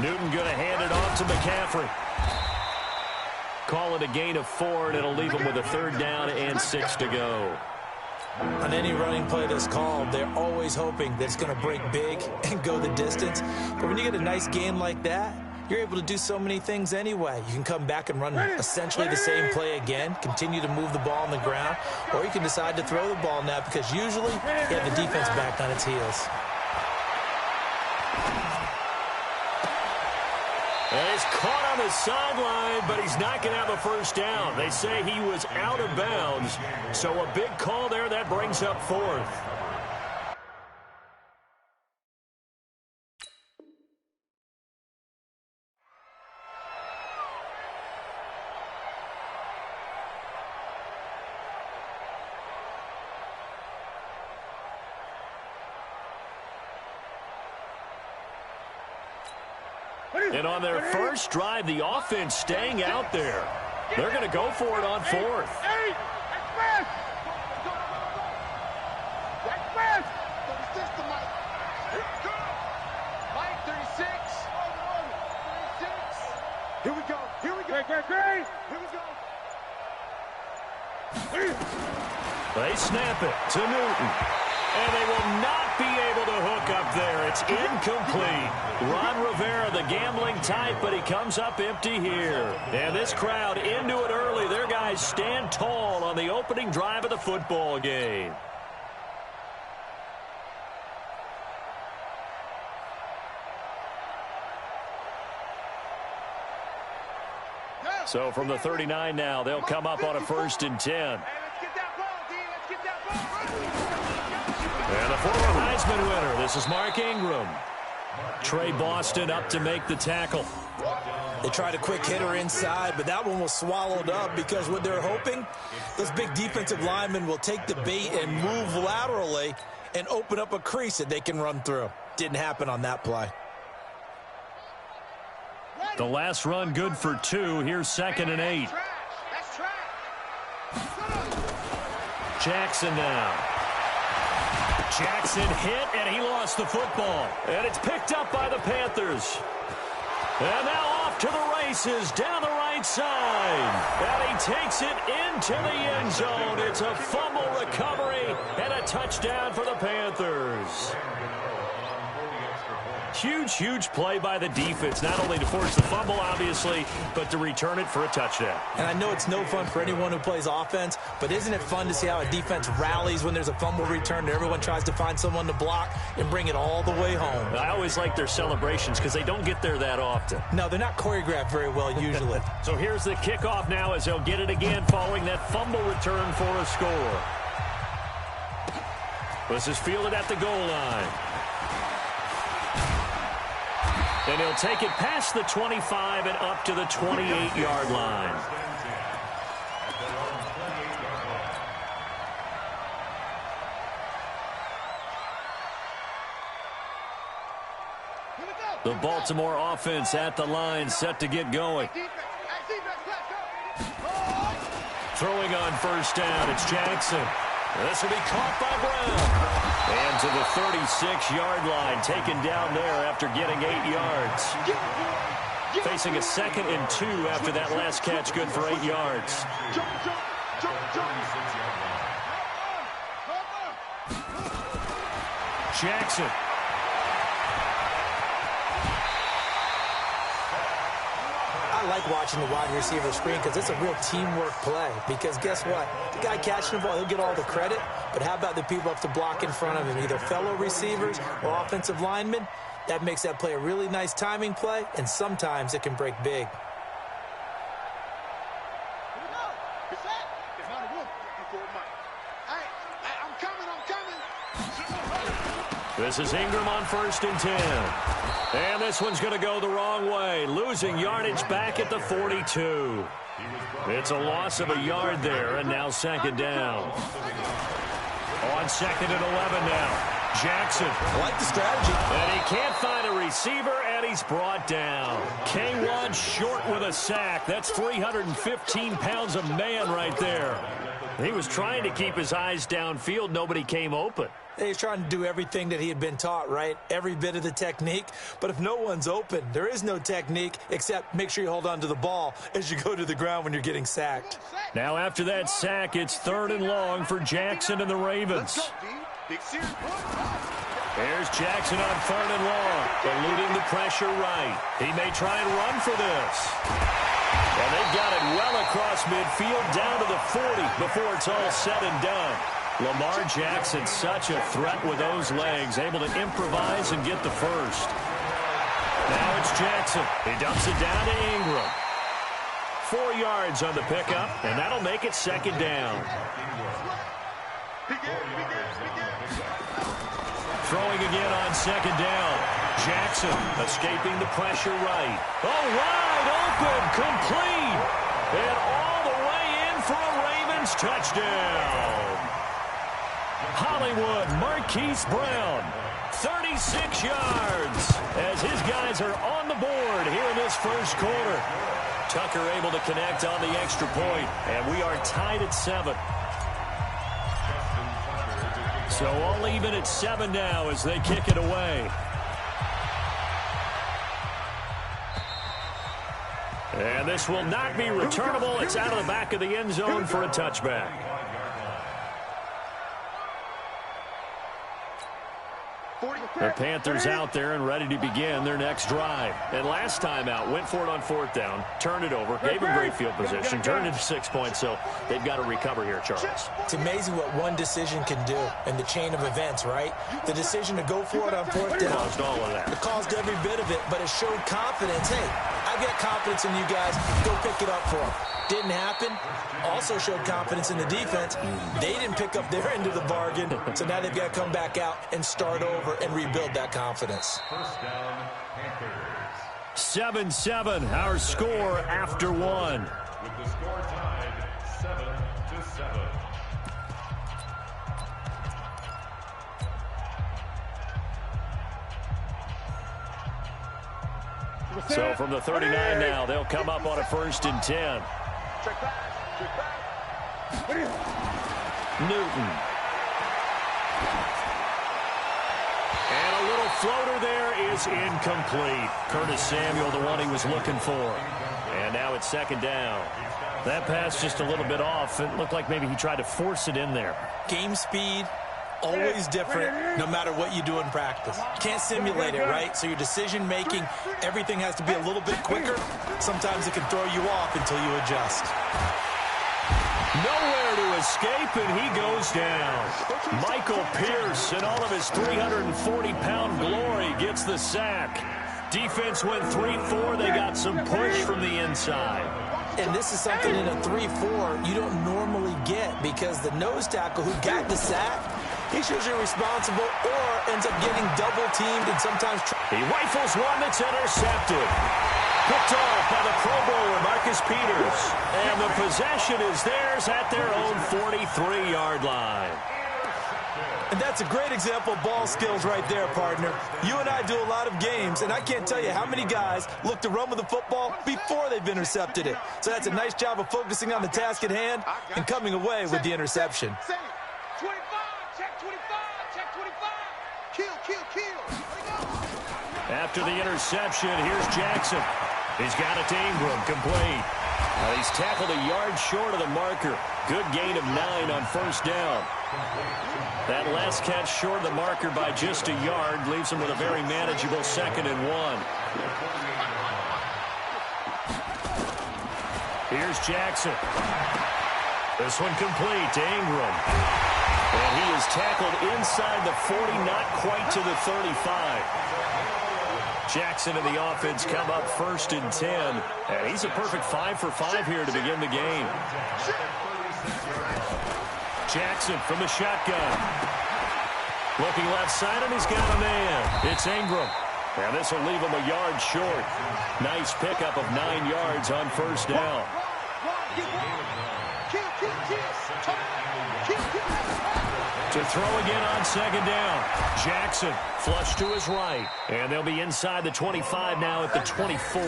Newton going to hand it off to McCaffrey. Call it a gain of 4, and it'll leave him with a 3rd down and 6 to go. On any running play that's called, they're always hoping that it's going to break big and go the distance. But when you get a nice gain like that, you're able to do so many things anyway. You can come back and run essentially the same play again, continue to move the ball on the ground, or you can decide to throw the ball now because usually you have the defense back on its heels. And he's caught on the sideline, but he's not going to have a 1st down. They say he was out of bounds, so a big call there. That brings up 4th. And on their first drive, the offense staying out there. They're going to go for it on 4th. Here we go. Here we go. Here we go. They snap it to Newton. And they will not be able to hook up there. It's incomplete. Ron Rivera, the gambling type, but he comes up empty here. And this crowd into it early. Their guys stand tall on the opening drive of the football game. So from the 39 now, they'll come up on a 1st and 10. And the former Heisman winner, this is Mark Ingram. Trey Boston up to make the tackle. They tried a quick hitter inside, but that one was swallowed up because what they're hoping, those big defensive linemen will take the bait and move laterally and open up a crease that they can run through. Didn't happen on that play. The last run good for 2. Here's 2nd and 8. Jackson now. Jackson hit, and he lost the football. And it's picked up by the Panthers. And now off to the races down the right side. And he takes it into the end zone. It's a fumble recovery and a touchdown for the Panthers. Huge, huge play by the defense, not only to force the fumble, obviously, but to return it for a touchdown. And I know it's no fun for anyone who plays offense, but isn't it fun to see how a defense rallies when there's a fumble return and everyone tries to find someone to block and bring it all the way home? I always like their celebrations because they don't get there that often. No, they're not choreographed very well usually. So here's the kickoff now as they'll get it again following that fumble return for a score. This is fielded at the goal line. And he'll take it past the 25 and up to the 28-yard line. The Baltimore offense at the line, set to get going. Throwing on 1st down, it's Jackson. This will be caught by Brown. And to the 36-yard line, taken down there after getting 8 yards. Facing a 2nd and 2 after that last catch, good for 8 yards. Jackson. I like watching the wide receiver screen because it's a real teamwork play. Because guess what? The guy catching the ball, he'll get all the credit. But how about the people up to block in front of him, either fellow receivers or offensive linemen? That makes that play a really nice timing play, and sometimes it can break big. This is Ingram on 1st and 10. And this one's going to go the wrong way. Losing yardage back at the 42. It's a loss of a yard there, and now 2nd down. On 2nd and 11 now. Jackson. I like the strategy. And he can't find a receiver, and he's brought down. K1 short with a sack. That's 315 pounds of man right there. He was trying to keep his eyes downfield. Nobody came open. He's trying to do everything that he had been taught, right? Every bit of the technique. But if no one's open, there is no technique except make sure you hold on to the ball as you go to the ground when you're getting sacked. Now after that sack, it's 3rd and long for Jackson and the Ravens. Here's Jackson on 3rd and long, eluding the pressure right. He may try and run for this. And they've got it well across midfield down to the 40 before it's all said and done. Lamar Jackson, such a threat with those legs, able to improvise and get the first. Now it's Jackson. He dumps it down to Ingram. 4 yards on the pickup, and that'll make it 2nd down. Throwing again on 2nd down. Jackson escaping the pressure right. Oh, wide open, complete. And all the way in for a Ravens touchdown. Hollywood Marquise Brown, 36 yards, as his guys are on the board here in this first quarter. Tucker able to connect on the extra point, and we are tied at 7. So all even at 7 now as they kick it away. And this will not be returnable. It's out of the back of the end zone for a touchback. The Panthers out there and ready to begin their next drive. And last time out, went for it on 4th down, turned it over, gave them great field position, turned into 6 points, so they've got to recover here, Charles. It's amazing what one decision can do in the chain of events, right? The decision to go for it on 4th down. Caused all of that. It caused every bit of it, but it showed confidence. Hey, I've got confidence in you guys. Go pick it up for them. Didn't happen. Also showed confidence in the defense. They didn't pick up their end of the bargain, so now they've got to come back out and start over and rebuild that confidence. 7-7, our score after 1. With the score tied 7-7. So from the 39 now, they'll come up on a 1st and 10. Newton. And a little floater there is incomplete. Curtis Samuel, the one he was looking for. And now it's 2nd down. That pass just a little bit off. It looked like maybe he tried to force it in there. Game speed, always different no matter what you do in practice. You can't simulate it, right? So your decision-making, everything has to be a little bit quicker. Sometimes it can throw you off until you adjust. Nowhere to escape, and he goes down. Michael Pierce, in all of his 340-pound glory, gets the sack. Defense went 3-4. They got some push from the inside. And this is something in a 3-4 you don't normally get because the nose tackle who got the sack, he's usually responsible or ends up getting double-teamed and sometimes... He rifles one that's intercepted. Picked off by the Pro Bowler, Marcus Peters. And the possession is theirs at their own 43-yard line. And that's a great example of ball skills right there, partner. You and I do a lot of games, and I can't tell you how many guys look to run with the football before they've intercepted it. So that's a nice job of focusing on the task at hand and coming away with the interception. 25, check 25, check 25. Kill. After the interception, here's Jackson. He's got it to Ingram, complete. He's tackled a yard short of the marker. Good gain of 9 on 1st down. That last catch short of the marker by just a yard leaves him with a very manageable 2nd and 1. Here's Jackson. This one complete to Ingram. And he is tackled inside the 40, not quite to the 35. Jackson and the offense come up 1st and 10. And he's a perfect 5 for 5 here to begin the game. Jackson from the shotgun. Looking left side, and he's got a man. It's Ingram. And this will leave him a yard short. Nice pickup of 9 yards on 1st down. To throw again on 2nd down. Jackson flush to his right. And they'll be inside the 25 now at the 24.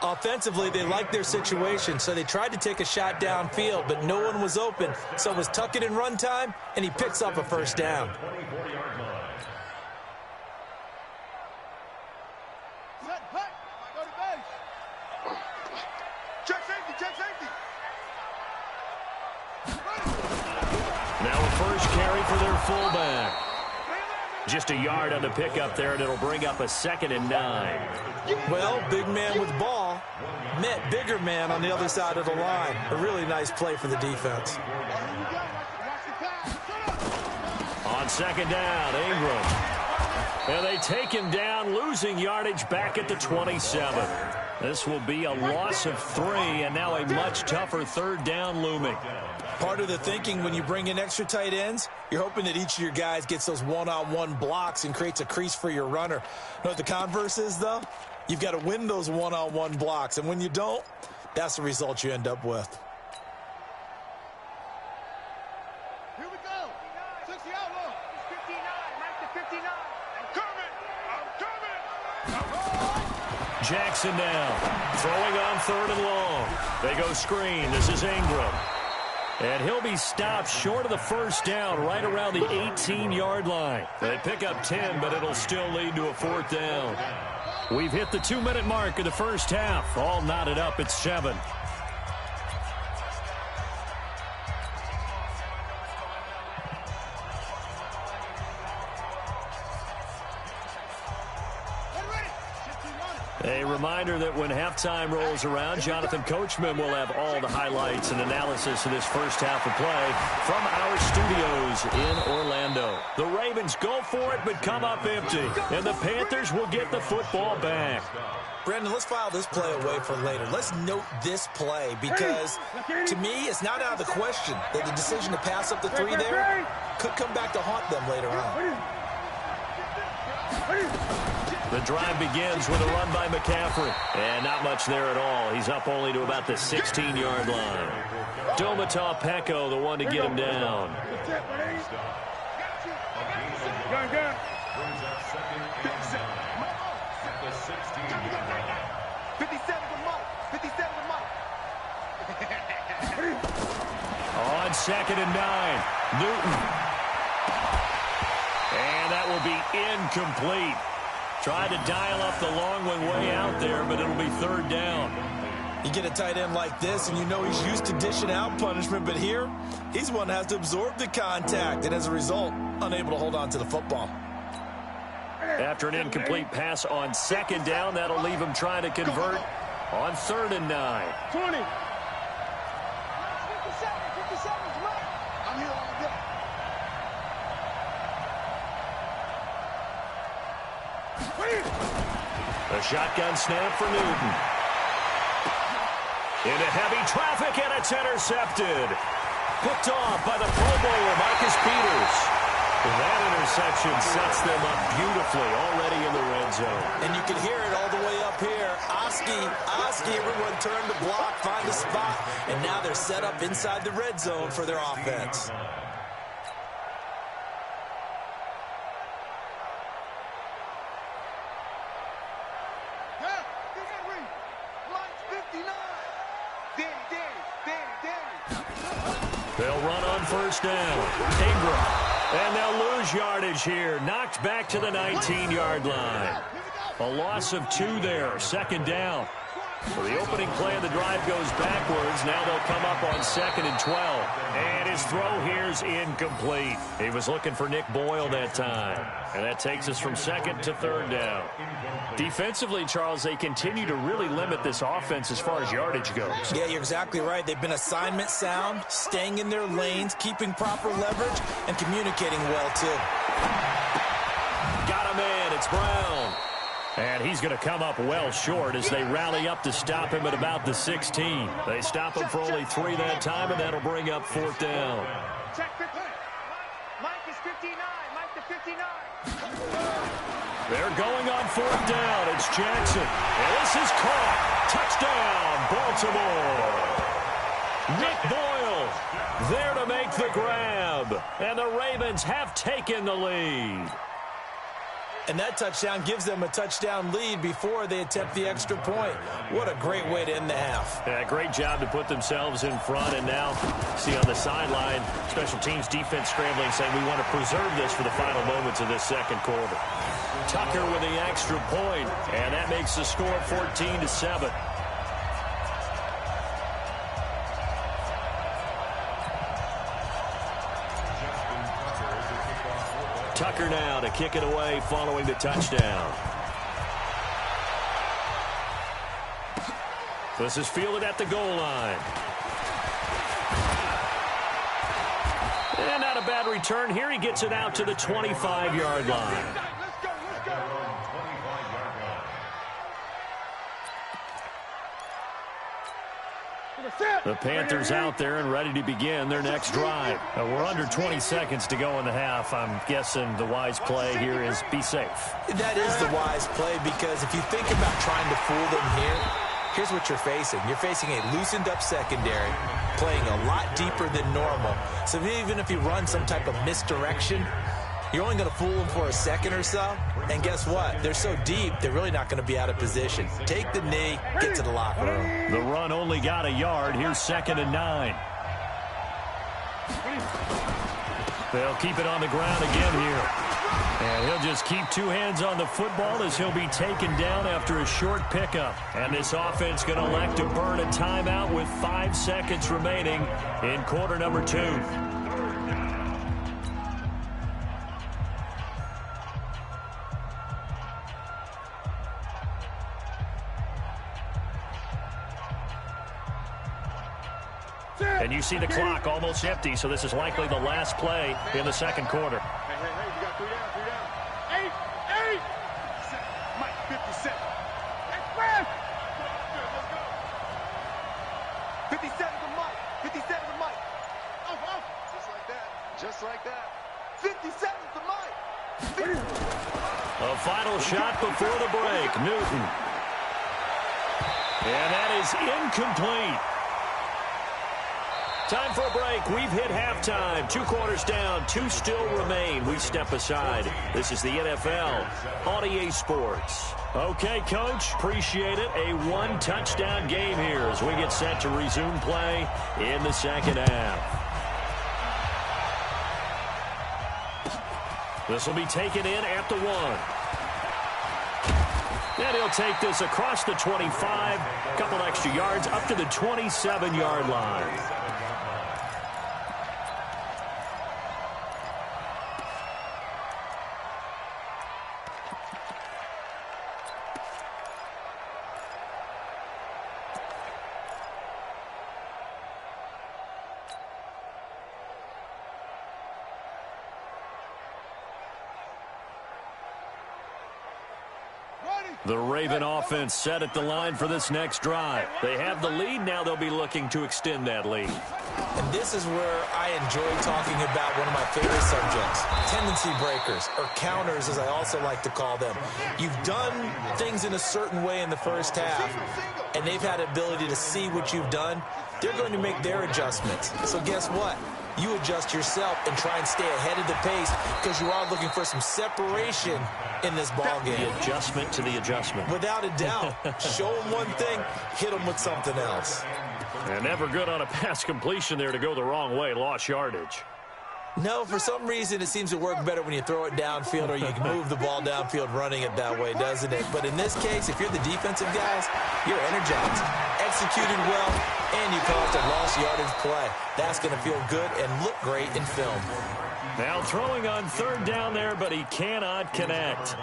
Offensively, they liked their situation, so they tried to take a shot downfield, but no one was open. So it was tuck it in run time, and he picks up a first down. Now a first carry for their fullback. Just a yard on the pickup there, and it'll bring up a 2nd and 9. Well, big man with ball met bigger man on the other side of the line. A really nice play for the defense. On 2nd down, Ingram. And they take him down, losing yardage back at the 27. This will be a loss of 3, and now a much tougher 3rd down looming. Part of the thinking when you bring in extra tight ends, you're hoping that each of your guys gets those one-on-one blocks and creates a crease for your runner. You know what the converse is, though? You've got to win those one-on-one blocks, and when you don't, that's the result you end up with. Here we go. 60 out low. 59. Mike to 59. I'm coming. Jackson now, throwing on 3rd and long. They go screen. This is Ingram. And he'll be stopped short of the first down right around the 18-yard line. They pick up 10, but it'll still lead to a 4th down. We've hit the 2-minute mark of the first half. All knotted up at 7. A reminder that when halftime rolls around, Jonathan Coachman will have all the highlights and analysis of this first half of play from our studios in Orlando. The Ravens go for it but come up empty, and the Panthers will get the football back. Brandon, let's file this play away for later. Let's note this play because, to me, it's not out of the question that the decision to pass up the 3 there could come back to haunt them later on. The drive begins with a run by McCaffrey. And not much there at all. He's up only to about the 16-yard line. Domata Peko, the one to get him down. On 2nd and 9, Newton. And that will be incomplete. Tried to dial up the long one way out there, but it'll be 3rd down. You get a tight end like this, and you know he's used to dishing out punishment, but here, he's one that has to absorb the contact, and as a result, unable to hold on to the football. After an incomplete pass on 2nd down, that'll leave him trying to convert on 3rd and 9. 20. 57, 57's right. I'm here all day. A shotgun snap for Newton. Into heavy traffic, and it's intercepted. Picked off by the Pro Bowler, Marcus Peters. That interception sets them up beautifully already in the red zone. And you can hear it all the way up here. Oski, everyone turned to block, find a spot, and now they're set up inside the red zone for their offense. They'll run on 1st down. Ingram. And they'll lose yardage here. Knocked back to the 19-yard line. A loss of 2 there. 2nd down. So the opening play of the drive goes backwards. Now they'll come up on 2nd and 12. And his throw here's incomplete. He was looking for Nick Boyle that time. And that takes us from 2nd to 3rd down. Defensively, Charles, they continue to really limit this offense as far as yardage goes. Yeah, you're exactly right. They've been assignment sound, staying in their lanes, keeping proper leverage, and communicating well, too. Got a man. It's Brown. And he's going to come up well short as they rally up to stop him at about the 16. They stop him for only 3 that time, and that'll bring up 4th down. Check 50. Mike is 59. Mike to 59. They're going on 4th down. It's Jackson. And this is caught. Touchdown, Baltimore. Nick Boyle there to make the grab. And the Ravens have taken the lead. And that touchdown gives them a touchdown lead before they attempt the extra point. What a great way to end the half. Yeah, great job to put themselves in front. And now, see on the sideline, special teams defense scrambling, saying we want to preserve this for the final moments of this second quarter. Tucker with the extra point, and that makes the score 14-7. Tucker now to kick it away following the touchdown. This is fielded at the goal line. And not a bad return here. He gets it out to the 25-yard line. The Panthers out there and ready to begin their next drive. We're under 20 seconds to go in the half. I'm guessing the wise play here is be safe. That is the wise play, because if you think about trying to fool them here, here's what you're facing. You're facing a loosened-up secondary, playing a lot deeper than normal. So even if you run some type of misdirection, you're only going to fool them for a second or so. And guess what? They're so deep, they're really not going to be out of position. Take the knee, get to the locker room. The run only got a yard. Here's 2nd and 9. They'll keep it on the ground again here. And he'll just keep two hands on the football as he'll be taken down after a short pickup. And this offense going to elect to burn a timeout with 5 seconds remaining in quarter number 2. And you see the clock almost empty, so this is likely the last play in the second quarter. Hey, you got 3 down. 8. Mike, 50 seconds. Let's go. 50 seconds to Mike. 50 seconds to Mike. Oh. Just like that. 50 seconds to Mike. A final shot before the break. Newton. And that is incomplete. Time for a break. We've hit halftime. 2 quarters down. 2 still remain. We step aside. This is the NFL on EA Sports. Okay, Coach. Appreciate it. A 1-touchdown game here as we get set to resume play in the second half. This will be taken in at the 1. And he'll take this across the 25. A couple extra yards up to the 27-yard line. The Raven offense set at the line for this next drive. They have the lead. Now they'll be looking to extend that lead. And this is where I enjoy talking about one of my favorite subjects, tendency breakers, or counters as I also like to call them. You've done things in a certain way in the first half, and they've had the ability to see what you've done. They're going to make their adjustments. So guess what? You adjust yourself and try and stay ahead of the pace because you are looking for some separation in this ball game. The adjustment to the adjustment. Without a doubt. Show them one thing, hit them with something else. And never good on a pass completion there to go the wrong way. Lost yardage. No, for some reason, it seems to work better when you throw it downfield or you can move the ball downfield running it that way, doesn't it? But in this case, if you're the defensive guys, you're energized, executed well, and you caused a lost yardage play. That's going to feel good and look great in film. Now throwing on 3rd down there, but he cannot connect.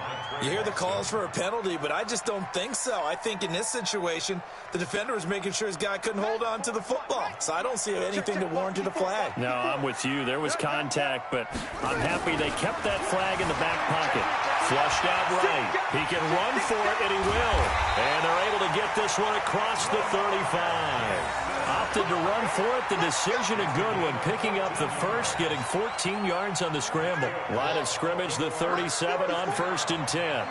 You hear the calls for a penalty, but I just don't think so. I think in this situation, the defender was making sure his guy couldn't hold on to the football. So I don't see anything that warranted a flag. No, I'm with you. There was contact, but I'm happy they kept that flag in the back pocket. Flushed out right. He can run for it, and he will. And they're able to get this one across the 35. Opted to run for it. The decision a good one. Picking up the first, getting 14 yards on the scramble. Line of scrimmage, the 37 on 1st and 10.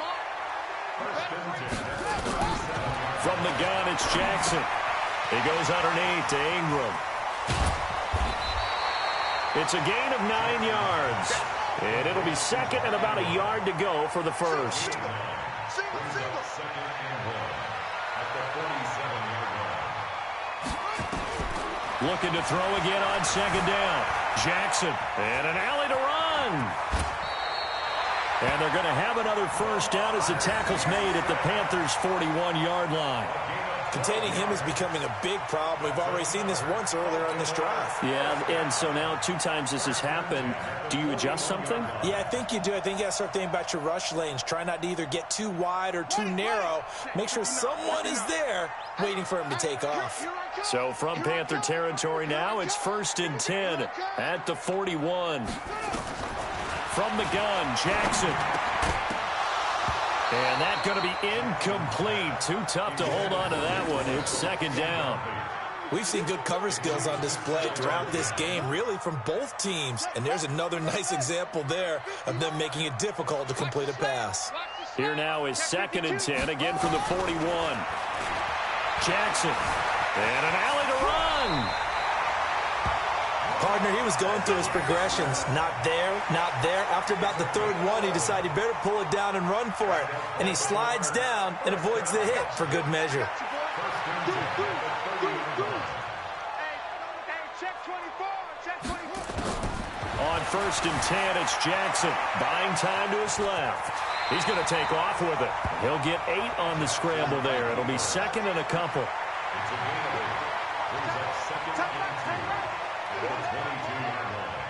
From the gun, it's Jackson. He goes underneath to Ingram. It's a gain of 9 yards. And it'll be second and about a yard to go for the first. Single. Second and 1 at the 47-yard line. Looking to throw again on second down. Jackson, and an alley to run. And they're going to have another first down as the tackle's made at the Panthers' 41-yard line. Containing him is becoming a big problem. We've already seen this once earlier on this drive. Yeah, and so now 2 times this has happened. Do you adjust something? Yeah, I think you do. I think you got to start thinking about your rush lanes. Try not to either get too wide or too narrow. Make sure someone is there waiting for him to take off. So from Panther territory now, it's 1st and 10 at the 41. From the gun, Jackson. And that's going to be incomplete. Too tough to hold on to that one. It's second down. We've seen good cover skills on display throughout this game, really from both teams. And there's another nice example there of them making it difficult to complete a pass. Here now is 2nd and 10, again from the 41. Jackson. And an alley to run. Partner, he was going through his progressions. Not there, not there. After about the 3rd one, he decided he better pull it down and run for it. And he slides down and avoids the hit for good measure. On 1st and 10, it's Jackson. Buying time to his left. He's going to take off with it. He'll get 8 on the scramble there. It'll be second and a couple. It's a gain of 8. Brings up 2nd and 2 at the 22-yard line.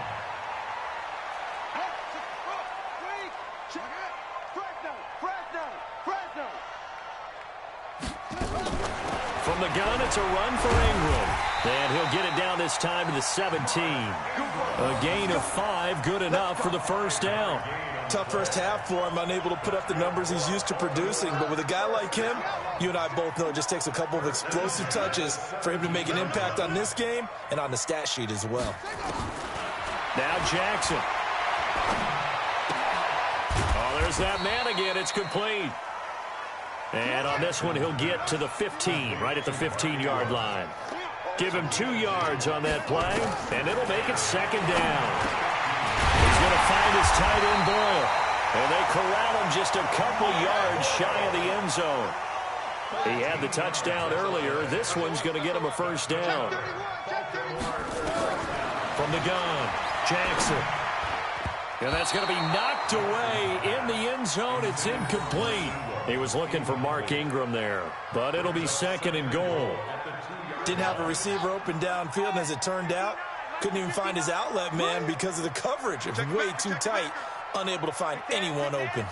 From the gun, it's a run for Ingram. And he'll get it down this time to the 17. A gain of 5, good enough for the first down. Tough first half for him, unable to put up the numbers he's used to producing. But with a guy like him, you and I both know it just takes a couple of explosive touches for him to make an impact on this game and on the stat sheet as well. Now Jackson. Oh, there's that man again. It's complete. And on this one, he'll get to the 15, right at the 15-yard line. Give him 2 yards on that play, and it'll make it second down. He's going to find his tight end Boyle. And they corral him just a couple yards shy of the end zone. He had the touchdown earlier. This one's going to get him a first down. From the gun, Jackson. And that's going to be knocked away in the end zone. It's incomplete. He was looking for Mark Ingram there, but it'll be second and goal. Didn't have a receiver open downfield, and as it turned out, couldn't even find his outlet man because of the coverage. It was way too tight, unable to find anyone open.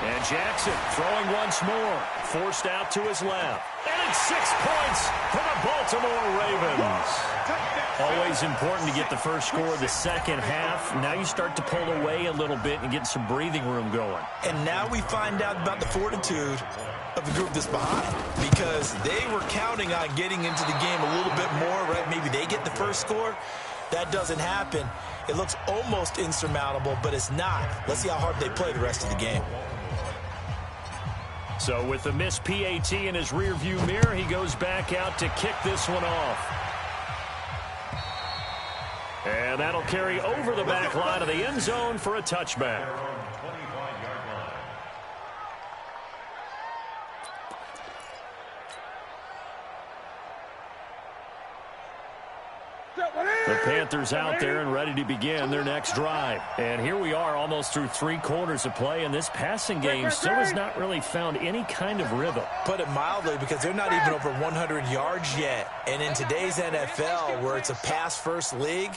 And Jackson throwing once more, forced out to his left. And it's 6 points for the Baltimore Ravens. Always important to get the first score of the second half. Now you start to pull away a little bit and get some breathing room going. And now we find out about the fortitude of the group that's behind, because they were counting on getting into the game a little bit more, right? Maybe they get the first score. That doesn't happen. It looks almost insurmountable, but it's not. Let's see how hard they play the rest of the game. So with the missed PAT in his rearview mirror, he goes back out to kick this one off. And that'll carry over the back line of the end zone for a touchback. The Panthers out there and ready to begin their next drive. And here we are almost through 3 quarters of play, and this passing game still has not really found any kind of rhythm. Put it mildly, because they're not even over 100 yards yet. And in today's NFL, where it's a pass-first league,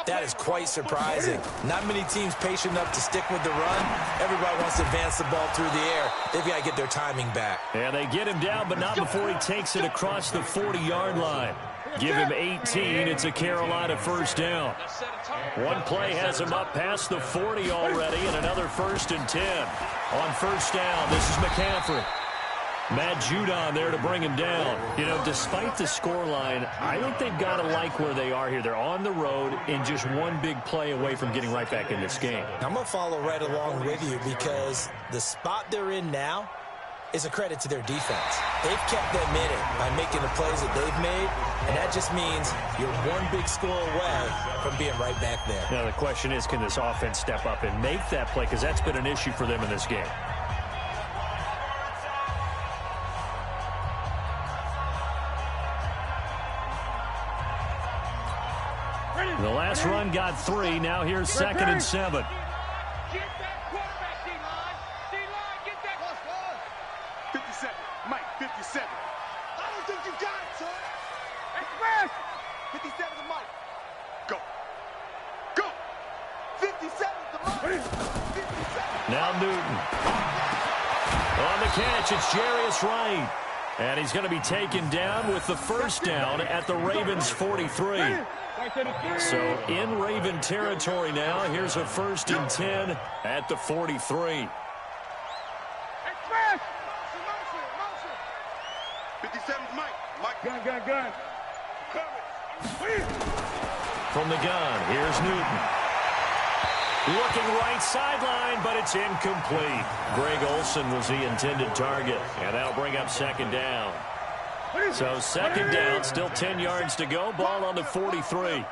that is quite surprising. Not many teams patient enough to stick with the run. Everybody wants to advance the ball through the air. They've got to get their timing back. And they get him down, but not before he takes it across the 40-yard line. Give him 18. It's a Carolina first down. One play has him up past the 40 already, and another 1st and 10. On first down, this is McCaffrey. Matt Judon there to bring him down. You know, despite the scoreline, I think they've got to like where they are here. They're on the road and just one big play away from getting right back in this game. I'm going to follow right along with you, because the spot they're in now, is a credit to their defense. They've kept them in it by making the plays that they've made, and that just means you're one big score away from being right back there. Now the question is, can this offense step up and make that play? Because that's been an issue for them in this game. The last run got 3. Now here's 2nd and 7. Get that quarterback, D-line. D-line, get that. 57. Mike, 57. I don't think you got it, son. Express. 57 to Mike. Go. Go. 57 to Mike. 57. Now Newton. On the catch, it's Jarius Wright. And he's going to be taken down with the first down at the Ravens' 43. So in Raven territory now. Here's a 1st and 10 at the 43. Express. 57 to Mike. Mike. Gun. From the gun, here's Newton. Looking right sideline, but it's incomplete. Greg Olsen was the intended target, and that'll bring up 2nd down. So 2nd down, still 10 yards to go. Ball on the 43.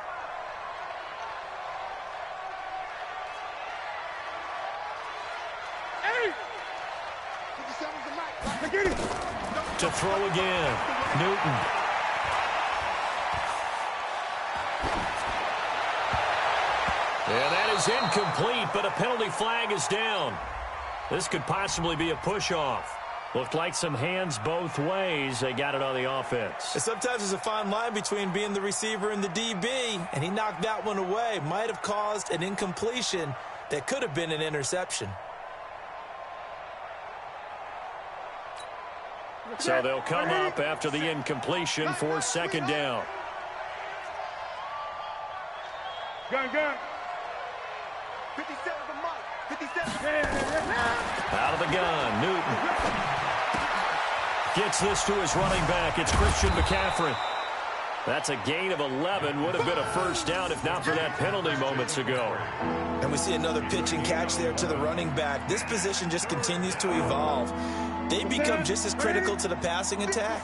To throw again, Newton. And that is incomplete, but a penalty flag is down. This could possibly be a push-off. Looked like some hands both ways. They got it on the offense. And sometimes there's a fine line between being the receiver and the DB, and he knocked that one away. Might have caused an incompletion that could have been an interception. So they'll come up after the incompletion for 2nd down. Gun. 57 to Mike. 57. Out of the gun, Newton. Gets this to his running back. It's Christian McCaffrey. That's a gain of 11. Would have been a 1st down if not for that penalty moments ago. And we see another pitch and catch there to the running back. This position just continues to evolve. They become just as critical to the passing attack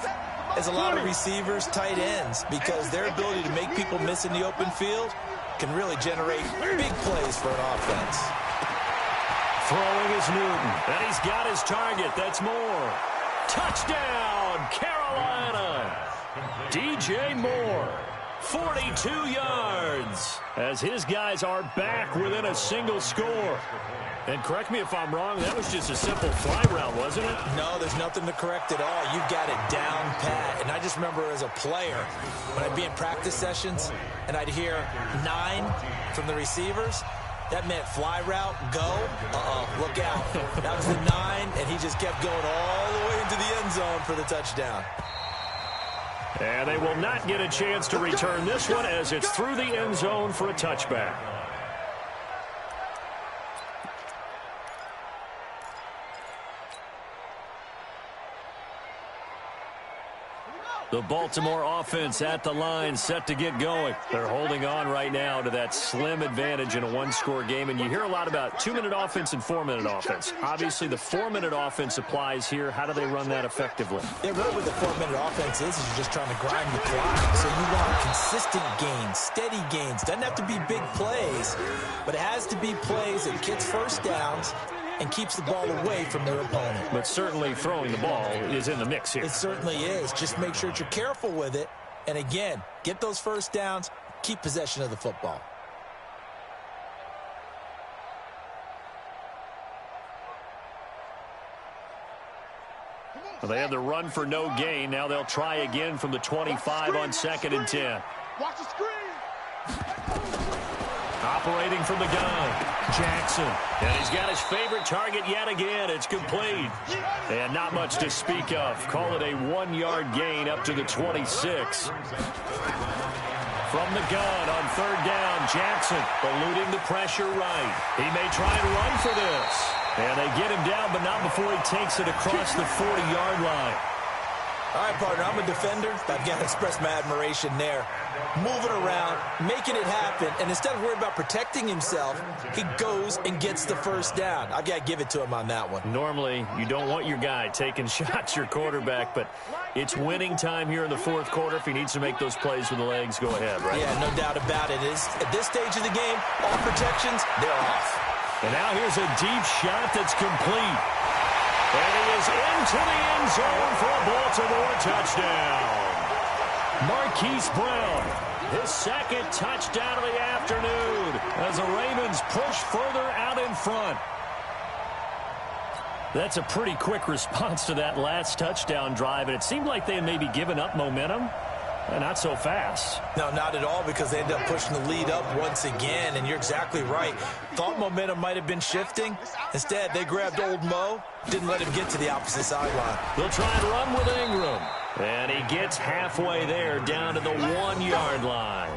as a lot of receivers, tight ends, because their ability to make people miss in the open field can really generate big plays for an offense. Throwing is Newton, and he's got his target. That's Moore. Touchdown, Carolina. DJ Moore, 42 yards, as his guys are back within a single score. And correct me if I'm wrong, that was just a simple fly route, wasn't it? No, there's nothing to correct at all. You've got it down pat. And I just remember as a player, when I'd be in practice sessions and I'd hear 9 from the receivers, that meant fly route, go, look out. That was the 9, and he just kept going all the way into the end zone for the touchdown. And they will not get a chance to return this one as it's through the end zone for a touchback. The Baltimore offense at the line, set to get going. They're holding on right now to that slim advantage in a one-score game. And you hear a lot about 2-minute offense and 4-minute offense. Obviously, the 4-minute offense applies here. How do they run that effectively? Yeah, really what the 4-minute offense is you're just trying to grind the clock. So you want consistent gains, steady gains. Doesn't have to be big plays, but it has to be plays that gets first downs and keeps the ball away from their opponent. But certainly throwing the ball is in the mix here. It certainly is. Just make sure that you're careful with it. And again, get those first downs, keep possession of the football. Well, they had the run for no gain. Now they'll try again from the 25 on 2nd and 10. Watch the screen. Operating from the gun, Jackson. And he's got his favorite target yet again. It's complete. And not much to speak of. Call it a 1-yard gain up to the 26. From the gun on 3rd down, Jackson eluding the pressure right. He may try and run for this. And they get him down, but not before he takes it across the 40-yard line. All right, partner, I'm a defender. I've got to express my admiration there. Moving around, making it happen, and instead of worrying about protecting himself, he goes and gets the first down. I've got to give it to him on that one. Normally, you don't want your guy taking shots, your quarterback, but it's winning time here in the fourth quarter. If he needs to make those plays with the legs, go ahead, right? Yeah, no doubt about it. At this stage of the game, all protections, they're off. And now here's a deep shot that's complete. And he is into the end zone for a Baltimore touchdown. Marquise Brown, his second touchdown of the afternoon as the Ravens push further out in front. That's a pretty quick response to that last touchdown drive, and it seemed like they had maybe given up momentum. Not so fast. No, not at all, because they ended up pushing the lead up once again, and you're exactly right. Thought momentum might have been shifting. Instead, they grabbed old Mo, didn't let him get to the opposite sideline. They'll try and run with Ingram. And he gets halfway there, down to the 1-yard line.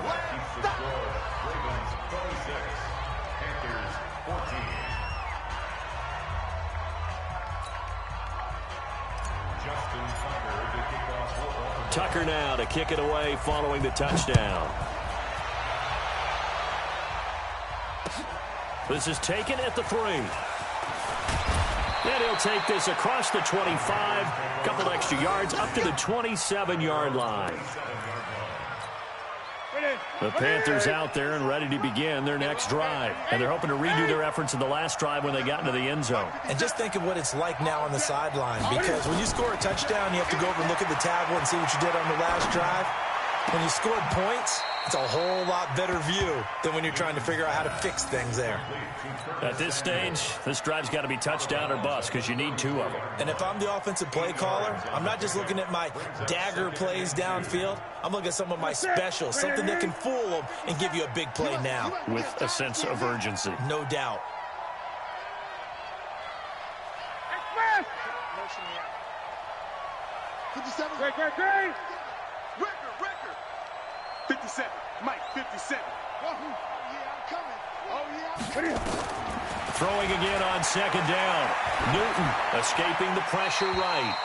Tucker now to kick it away following the touchdown. This is taken at the 3. And he'll take this across the 25, couple extra yards up to the 27-yard line. The Panthers out there and ready to begin their next drive. And they're hoping to redo their efforts in the last drive when they got into the end zone. And just think of what it's like now on the sideline, because when you score a touchdown, you have to go over and look at the tablet and see what you did on the last drive. When you scored points, it's a whole lot better view than when you're trying to figure out how to fix things there. At this stage, this drive's got to be touchdown or bust because you need 2 of them. And if I'm the offensive play caller, I'm not just looking at my dagger plays downfield. I'm looking at some of my specials, something that can fool them and give you a big play now. With a sense of urgency. No doubt. Record. 57. Mike, 57. Oh, yeah, I'm coming. Oh, yeah, I'm coming. Throwing again on second down. Newton escaping the pressure right.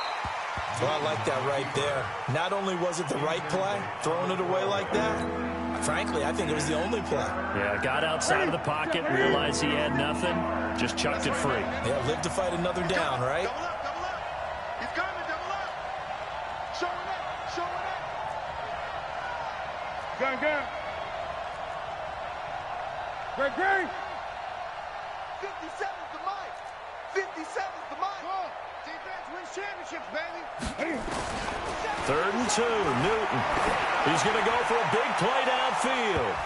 Well, I like that right there. Not only was it the right play, throwing it away like that, frankly, I think it was the only play. Yeah, got outside of the pocket, realized he had nothing, just chucked it free. Yeah, live to fight another down, right? Double up. He's coming, double up. Showing up. Gun. Great. 57's the mic. 57's the mic. Defense wins championships, baby. 3rd and 2, Newton. He's going to go for a big play downfield.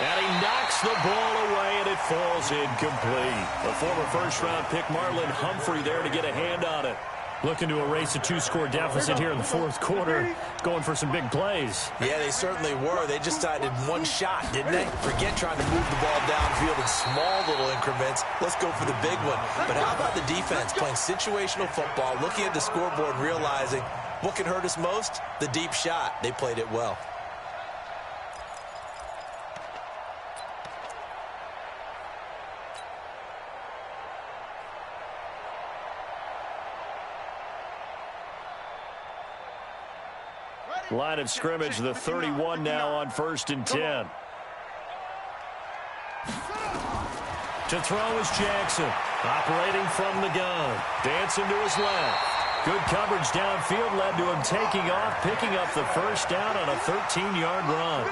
And he knocks the ball away, and it falls incomplete. The former first-round pick, Marlon Humphrey, there to get a hand on it. Looking to erase a 2-score deficit here in the fourth quarter, going for some big plays. Yeah, they certainly were. They just decided one shot, didn't they? Forget trying to move the ball downfield in small little increments. Let's go for the big one. But how about the defense playing situational football, looking at the scoreboard and realizing what can hurt us most? The deep shot. They played it well. Line of scrimmage, the 31 now on 1st and 10. To throw is Jackson, operating from the gun. Dancing to his left. Good coverage downfield led to him taking off, picking up the first down on a 13-yard run.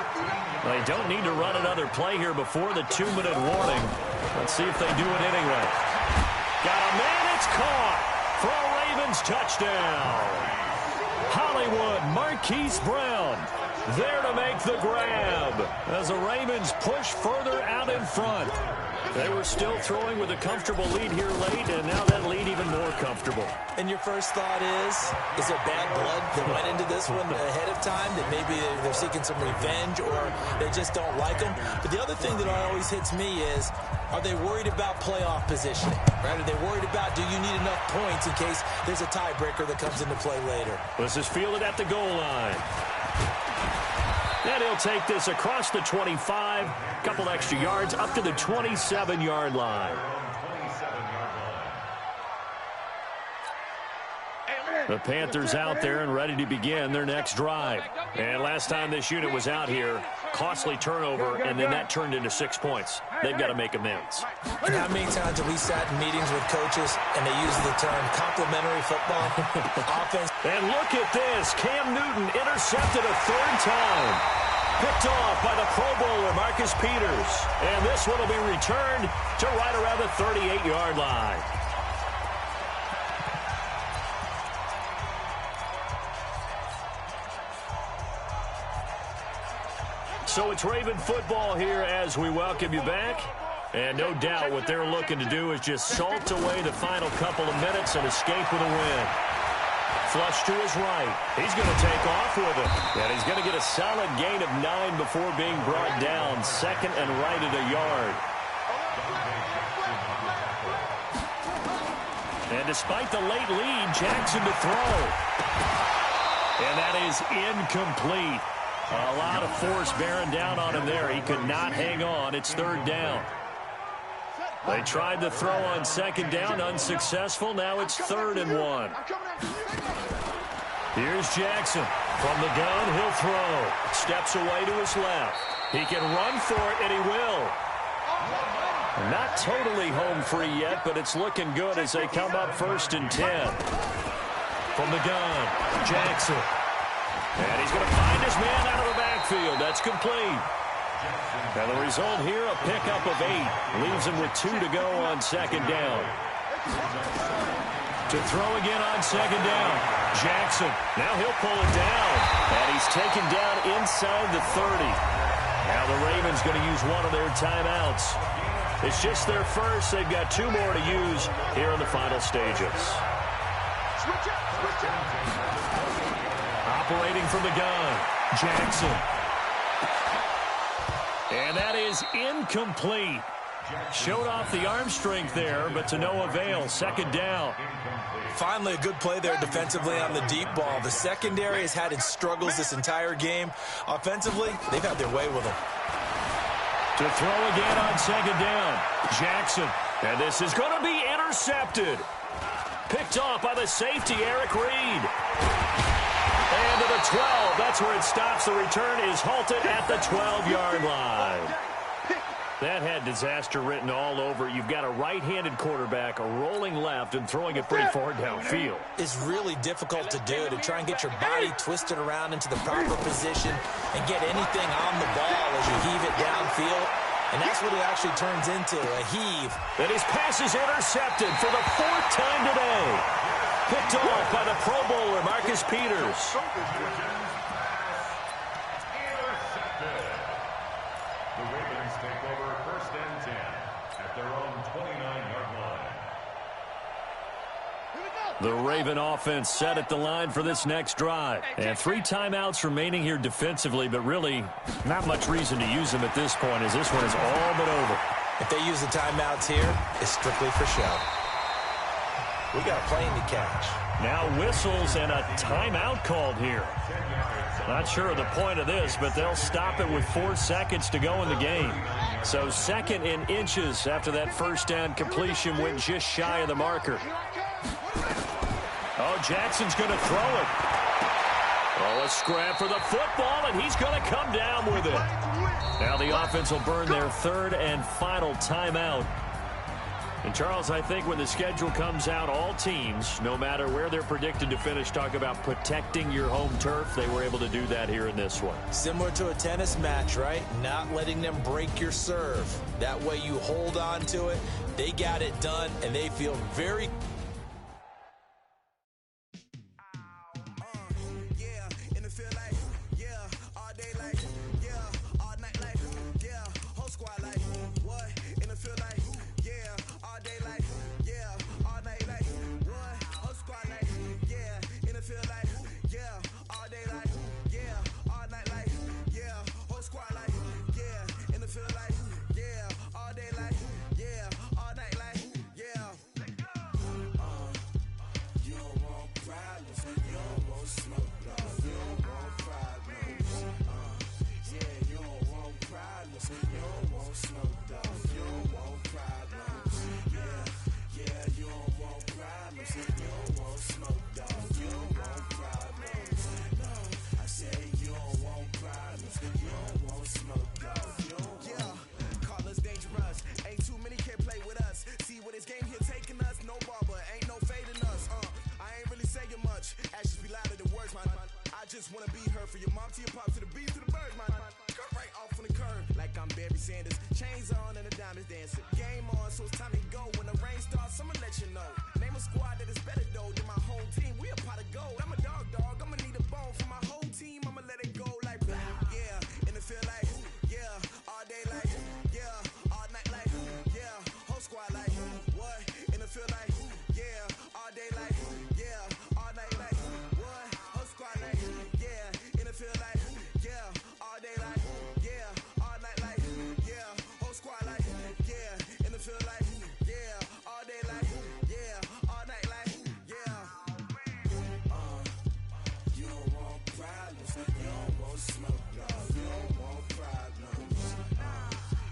They don't need to run another play here before the 2-minute warning. Let's see if they do it anyway. Got a man, it's caught for a Ravens touchdown. Hollywood, Marquise Brown, there to make the grab as the Ravens push further out in front. They were still throwing with a comfortable lead here late, and now that lead even more comfortable. And your first thought is there bad blood that went into this one ahead of time, that maybe they're seeking some revenge or they just don't like them? But the other thing that always hits me is, are they worried about playoff positioning? Right? Are they worried about, do you need enough points in case there's a tiebreaker that comes into play later? This is fielded at the goal line. And he'll take this across the 25, couple extra yards up to the 27-yard line. The Panthers out there and ready to begin their next drive. And last time this unit was out here, costly turnover, and then that turned into 6 points. They've got to make amends. And how many times have we sat in meetings with coaches and they use the term complementary football? Offense. And look at this. Cam Newton intercepted a third time. Picked off by the Pro Bowler, Marcus Peters. And this one will be returned to right around the 38-yard line. So it's Raven football here as we welcome you back. And no doubt what they're looking to do is just salt away the final couple of minutes and escape with a win. Flush to his right. He's going to take off with it. And he's going to get a solid gain of 9 before being brought down. Second and right at a yard. And despite the late lead, Jackson to throw. And that is incomplete. A lot of force bearing down on him there. He could not hang on. It's third down. They tried to throw on second down, unsuccessful. Now it's 3rd and 1. Here's Jackson. From the gun, he'll throw. Steps away to his left. He can run for it, and he will. Not totally home free yet, but it's looking good as they come up 1st and 10. From the gun, Jackson. And he's going to find his man out of the backfield. That's complete. And the result here, a pickup of 8. Leaves him with 2 to go on second down. To throw again on second down. Jackson. Now he'll pull it down. And he's taken down inside the 30. Now the Ravens going to use one of their timeouts. It's just their first. They've got 2 more to use here in the final stages. Operating from the gun, Jackson. And that is incomplete. Showed off the arm strength there, but to no avail. Second down. Finally, a good play there defensively on the deep ball. The secondary has had its struggles this entire game. Offensively, they've had their way with them. To throw again on second down, Jackson. And this is going to be intercepted. Picked off by the safety, Eric Reed. And to the 12. That's where it stops. The return is halted at the 12-yard line. That had disaster written all over. You've got a right-handed quarterback, a rolling left, and throwing it pretty far downfield. It's really difficult to do, to try and get your body twisted around into the proper position and get anything on the ball as you heave it downfield. And that's what it actually turns into, a heave. And his pass is intercepted for the 4th time today. Picked off by the Pro Bowler, Marcus Peters. The Ravens take over 1st and 10 at their own 29-yard line. The Raven offense set at the line for this next drive. And 3 timeouts remaining here defensively, but really not much reason to use them at this point as this one is all but over. If they use the timeouts here, it's strictly for show. We got a plane to catch. Now whistles and a timeout called here. Not sure of the point of this, but they'll stop it with 4 seconds to go in the game. So 2nd and inches after that first down completion went just shy of the marker. Oh, Jackson's going to throw it. Oh, a scrap for the football, and he's going to come down with it. Now the offense will burn their 3rd and final timeout. And, Charles, I think when the schedule comes out, all teams, no matter where they're predicted to finish, talk about protecting your home turf. They were able to do that here in this one. Similar to a tennis match, right? Not letting them break your serve. That way you hold on to it. They got it done, and they feel very Sanders. Chains on and the diamonds dancing. Game on, so it's time to go. When the rain starts, I'ma let you know. Name a squad that is better though than my whole team. We a pot of gold. I'm a dog. I'ma need a bone for my whole team. I'ma let it go like yeah. And it feel like yeah. All day like yeah. All night like yeah. Whole squad like what? And it feel like yeah. All day like yeah. All night like what? Whole squad like yeah. And it feel like yeah. All day like yeah. All night like yeah. Whole squad like yeah. And it feel like yeah. All day like yeah. All night like yeah. You don't want problems. You don't want smoke, dog. You don't want problems.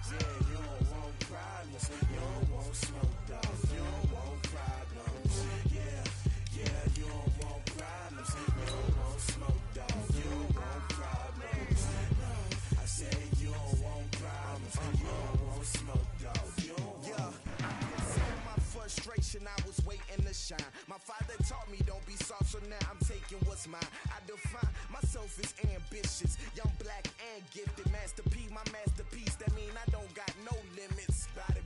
Yeah, you don't want problems. You don't want smoke, dog. You don't want problems. Yeah, you don't want problems. You don't want smoke, dog. You don't want problems. No, I said you don't want problems. You don't want smoke, dog. You don't want my frustration, I was waiting to shine. My father taught me don't be soft, so now I'm taking what's mine. I define myself as ambitious, young, black, and gifted. Master P, my masterpiece. That mean I don't got no limits. Bout it,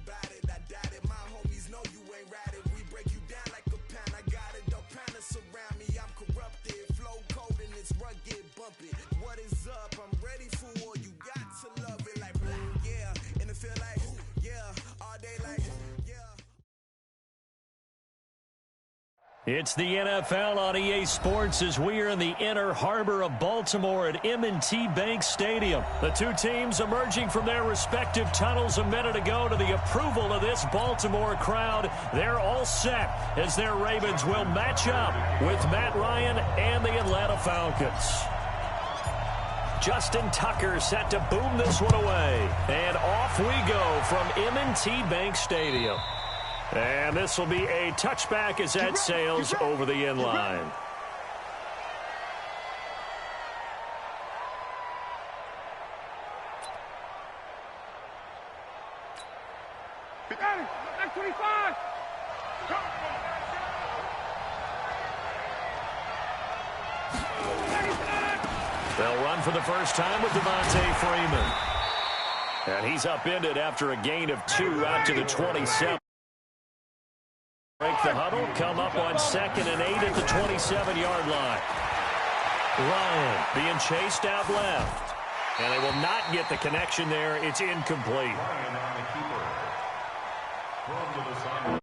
I doubt it. My homies know you ain't ratted. We break you down like a pound. I got it, don't pound us around me. I'm corrupted, flow cold and it's rugged, bumpy. What is up? I'm ready for war. You got to love it like yeah, and it feel like yeah, all day like yeah. It's the NFL on EA Sports as we are in the inner harbor of Baltimore at M&T Bank Stadium. The two teams emerging from their respective tunnels a minute ago to the approval of this Baltimore crowd. They're all set as their Ravens will match up with Matt Ryan and the Atlanta Falcons. Justin Tucker set to boom this one away. And off we go from M&T Bank Stadium. And this will be a touchback as that sails over the end line. That's 25. They'll run for the first time with Devontae Freeman. And he's upended after a gain of 2 out to the 27. Break the huddle, come up on 2nd and 8 at the 27-yard line. Ryan being chased out left. And they will not get the connection there. It's incomplete. Ryan on the keeper. Thrown to the side.